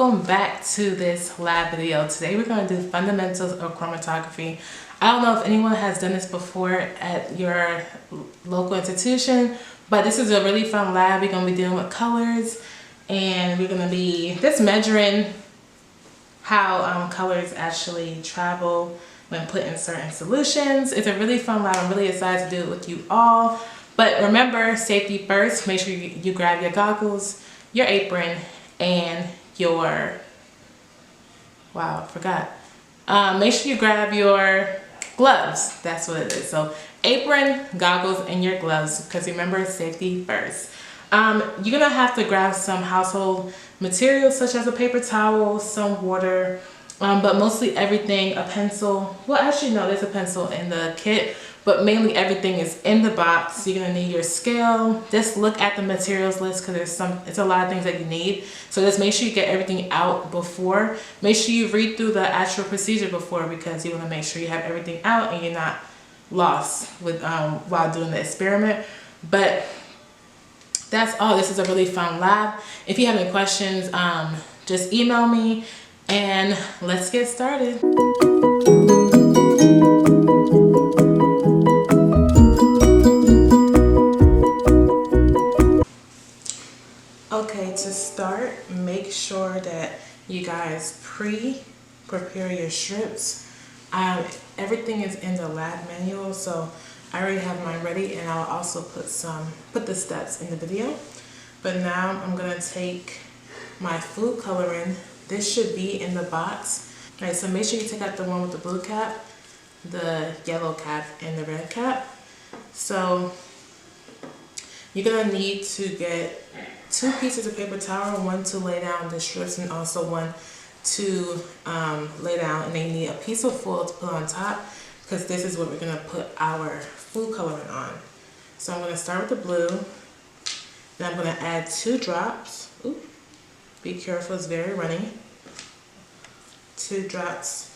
welcome back to this lab video. Today we're going to do fundamentals of chromatography. I don't know if anyone has done this before at your local institution, but this is a really fun lab. We're going to be dealing with colors, and we're going to be just measuring how colors actually travel when put in certain solutions. It's a really fun lab. I'm really excited to do it with you all. But remember, safety first. Make sure you grab your goggles, your apron, and your, make sure you grab your gloves. That's what it is. So apron, goggles, and your gloves, because remember, safety first. You're gonna have to grab some household materials such as a paper towel, some water, but mostly everything, a pencil. Well, actually no, there's a pencil in the kit, but mainly everything is in the box. You're gonna need your scale. Just look at the materials list, because it's a lot of things that you need. So just make sure you get everything out before. Make sure you read through the actual procedure before, because you wanna make sure you have everything out and you're not lost with while doing the experiment. But that's all. This is a really fun lab. If you have any questions, just email me and let's get started. Okay, to start, make sure that you guys prepare your strips. Everything is in the lab manual, so I already have mine ready, and I'll also put the steps in the video. But now I'm gonna take my food coloring. This should be in the box. All right, so make sure you take out the one with the blue cap, the yellow cap, and the red cap. So you're gonna need to get 2 pieces of paper towel, one to lay down the strips and also one to lay down, and then you need a piece of foil to put on top, because this is what we're gonna put our food coloring on. So I'm gonna start with the blue, then I'm gonna add 2 drops. Ooh, be careful, it's very runny. 2 drops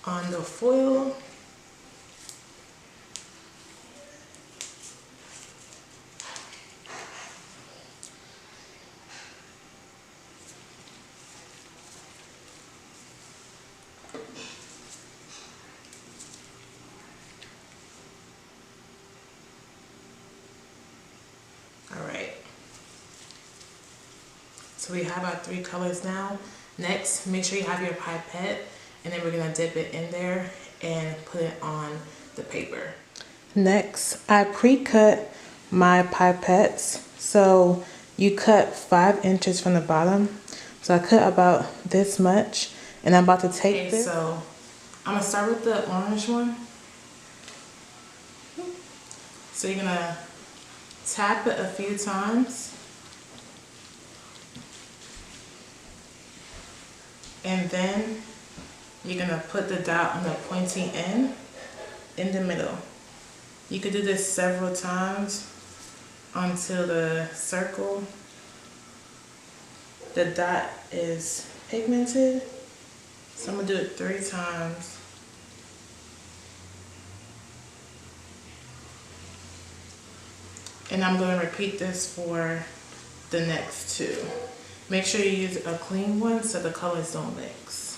on the foil. So we have our 3 colors now. Next, make sure you have your pipette, and then we're gonna dip it in there and put it on the paper. Next, I pre-cut my pipettes. So you cut 5 inches from the bottom. So I cut about this much, and I'm about to take this. So I'm gonna start with the orange one. So you're gonna tap it a few times. And then you're gonna put the dot on the pointy end in the middle. You could do this several times until the circle, the dot is pigmented. So I'm gonna do it 3 times. And I'm gonna repeat this for the next 2. Make sure you use a clean one so the colors don't mix.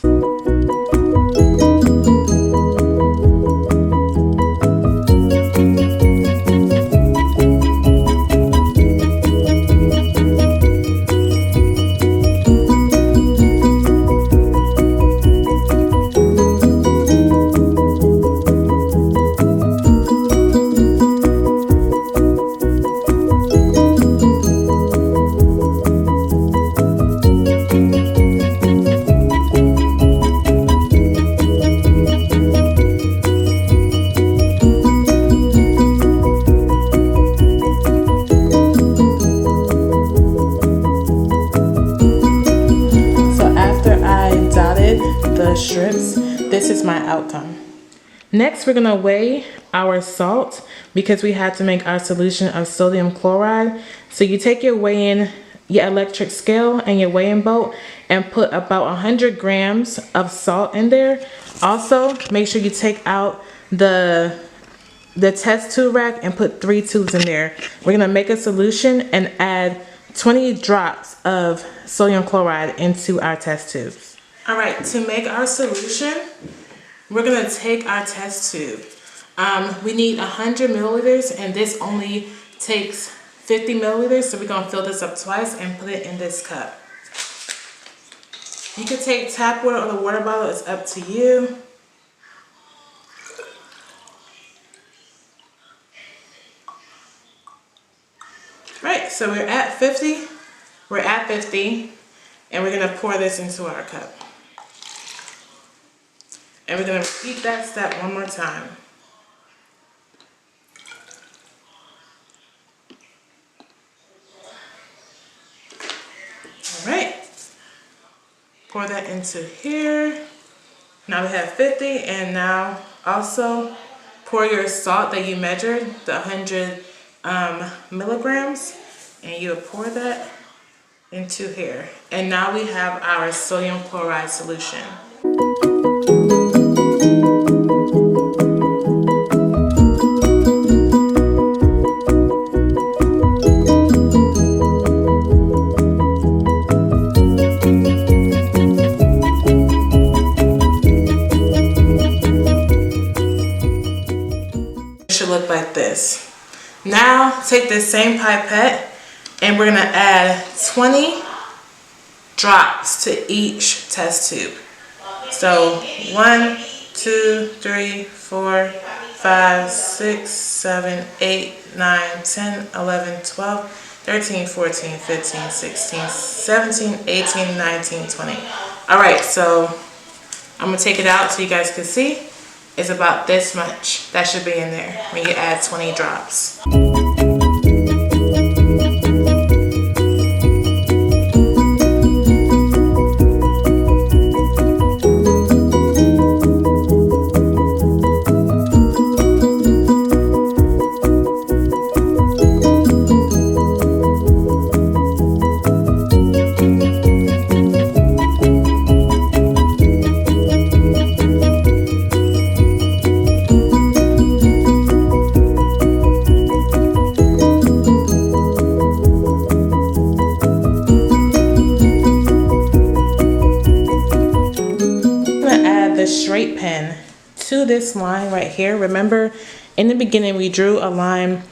Strips, this is my outcome. Next, we're gonna weigh our salt, because we had to make our solution of sodium chloride. So you take your weighing, your electric scale and your weighing boat, and put about 100 grams of salt in there. Also, make sure you take out the test tube rack and put 3 tubes in there. We're gonna make a solution and add 20 drops of sodium chloride into our test tubes. All right, to make our solution, we're gonna take our test tube. We need 100 milliliters, and this only takes 50 milliliters, so we're gonna fill this up twice and put it in this cup. You can take tap water or the water bottle, it's up to you. Right, so we're at 50, and we're gonna pour this into our cup. And we're gonna repeat that step one more time. All right, pour that into here. Now we have 50, and now also pour your salt that you measured, the 100 milligrams, and you'll pour that into here. And now we have our sodium chloride solution. It should look like this. Now take this same pipette and we're gonna add 20 drops to each test tube. So 1, 2, 3, 4, 5, 6, 7, 8, 9, 10, 11, 12, 13, 14, 15, 16, 17, 18, 19, 20. All right, so I'm gonna take it out so you guys can see. It's about this much that should be in there when you add 20 drops. Straight pen to this line right here. Remember, in the beginning we drew a line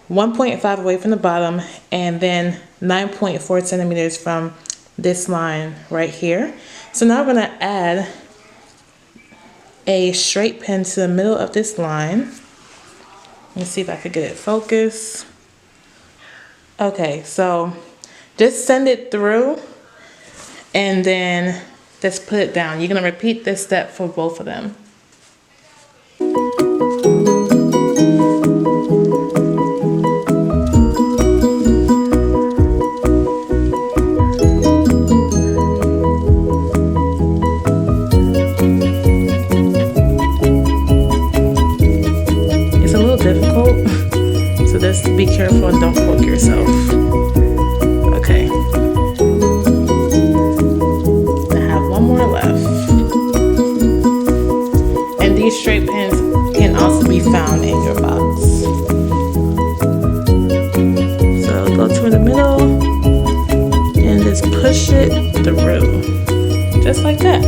1.5 away from the bottom and then 9.4 centimeters from this line right here. So now we're going to add a straight pen to the middle of this line. Let's see if I could get it focused. Okay, so just send it through and then just put it down. You're gonna repeat this step for both of them. It's a little difficult, so just be careful and don't poke yourself. Okay. These straight pens can also be found in your box. So go to the middle and just push it through. Just like that.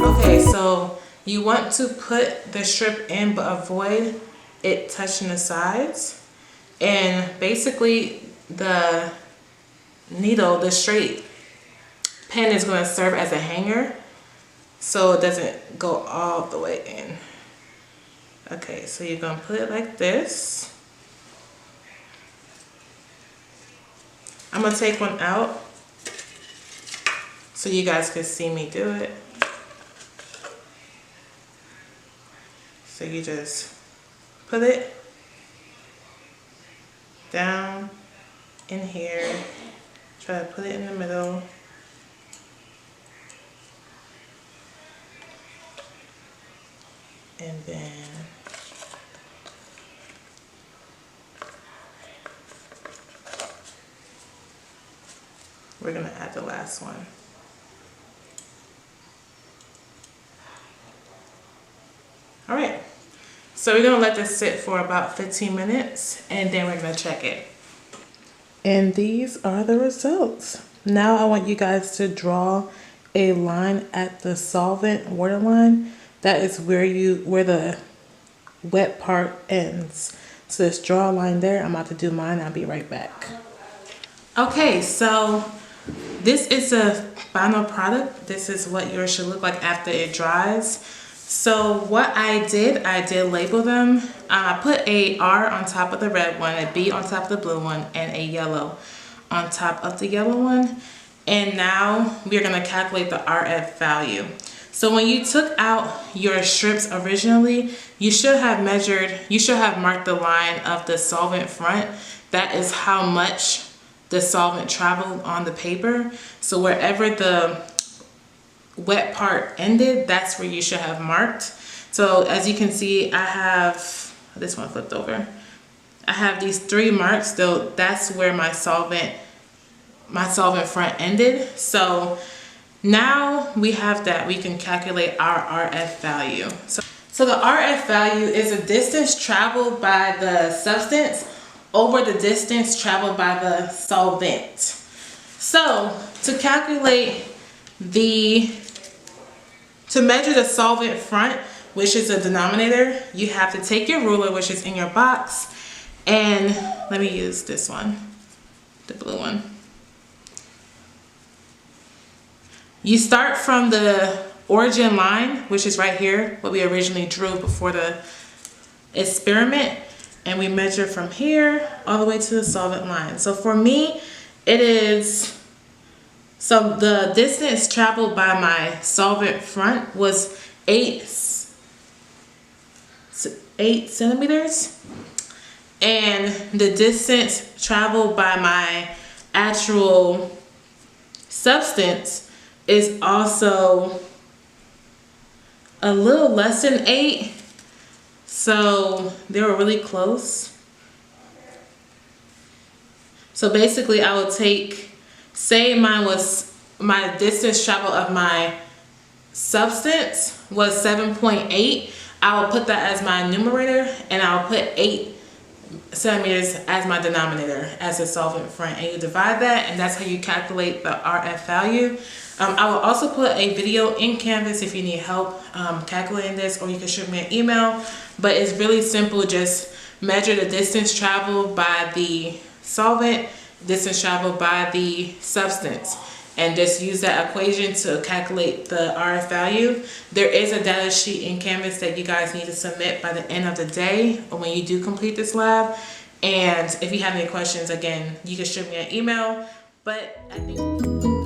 Okay, so you want to put the strip in but avoid it touching the sides. And basically the needle, the straight pen is going to serve as a hanger, so it doesn't go all the way in. Okay, so you're gonna put it like this. I'm gonna take one out so you guys can see me do it. So you just put it down in here, try to put it in the middle. And then we're gonna add the last one. All right, so we're gonna let this sit for about 15 minutes and then we're gonna check it. And these are the results. Now I want you guys to draw a line at the solvent waterline. That is where the wet part ends. So just draw a line there. I'm about to do mine. I'll be right back. Okay, so this is the final product. This is what yours should look like after it dries. So what I did label them. I put a R on top of the red one, a B on top of the blue one, and a yellow on top of the yellow one. And now we're gonna calculate the RF value. So when you took out your strips originally, you should have marked the line of the solvent front. That is how much the solvent traveled on the paper. So wherever the wet part ended, that's where you should have marked. So as you can see, I have this one flipped over. I have these 3 marks, though that's where my solvent front ended. So now we have that, we can calculate our RF value. So the RF value is the distance traveled by the substance over the distance traveled by the solvent. So to calculate to measure the solvent front, which is the denominator, you have to take your ruler, which is in your box, and let me use this one, the blue one. You start from the origin line, which is right here, what we originally drew before the experiment, and we measure from here all the way to the solvent line. So for me, it is, so the distance traveled by my solvent front was 8 centimeters, and the distance traveled by my actual substance is also a little less than 8. So they were really close. So basically I would take, say my distance travel of my substance was 7.8. I will put that as my numerator, and I'll put 8 centimeters as my denominator as a solvent front, and you divide that, and that's how you calculate the RF value. I will also put a video in Canvas if you need help calculating this, or you can shoot me an email. But it's really simple. Just measure the distance traveled by the solvent, distance traveled by the substance, and just use that equation to calculate the RF value. There is a data sheet in Canvas that you guys need to submit by the end of the day or when you do complete this lab. And if you have any questions, again, you can shoot me an email. But I think